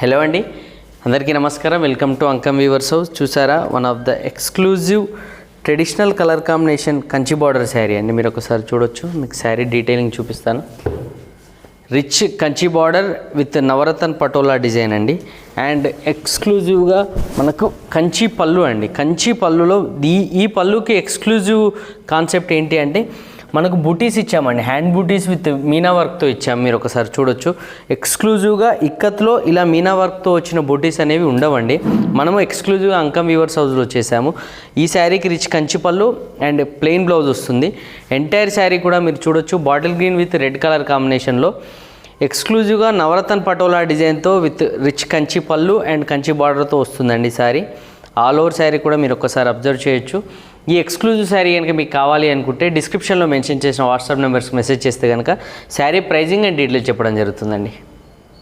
Hello అండి, అందరికీ నమస్కారం. Welcome to Ankam weavers house. చూసారా, one of the exclusive traditional colour combination Kanchi border sari అండి. మీరు ఒకసారి చూడొచ్చు. మీకు శారీ డీటెయిలింగ్ చూపిస్తాను. Rich Kanchi border with Navaratna Patola design అండి. అండ్ ఎక్స్క్లూజివ్గా మనకు కంచి పళ్ళు అండి. కంచి పళ్ళులో ఈ పళ్ళుకి ఎక్స్క్లూజివ్ కాన్సెప్ట్ ఏంటి అంటే మనకు బూటీస్ ఇచ్చామండి. హ్యాండ్ బూటీస్ విత్ మీనా వర్క్తో ఇచ్చాము. మీరు ఒకసారి చూడొచ్చు. ఎక్స్క్లూజివ్గా ఇక్కత్లో ఇలా మీనా వర్క్తో వచ్చిన బూటీస్ అనేవి ఉండవండి. మనము ఎక్స్క్లూజివ్గా అంకం వీవర్స్ హౌస్లో చేసాము. ఈ శారీకి రిచ్ కంచి పళ్ళు అండ్ ప్లెయిన్ బ్లౌజ్ వస్తుంది. ఎంటైర్ శారీ కూడా మీరు చూడొచ్చు bottle green with red colour కాంబినేషన్లో ఎక్స్క్లూజివ్గా నవరత్న పటోలా డిజైన్తో విత్ రిచ్ కంచి పళ్ళు అండ్ కంచి బార్డర్తో వస్తుందండి శారీ. ఆల్ ఓవర్ శారీ కూడా మీరు ఒక్కసారి అబ్జర్వ్ చేయొచ్చు. ఈ ఎక్స్క్లూజివ్ శారీ కనుక మీకు కావాలి అనుకుంటే డిస్క్రిప్షన్లో మెన్షన్ చేసిన వాట్సాప్ నెంబర్స్కి మెసేజ్ చేస్తే కనుక శారీ ప్రైజింగ్ అండ్ డీటెయిల్స్ చెప్పడం జరుగుతుందండి.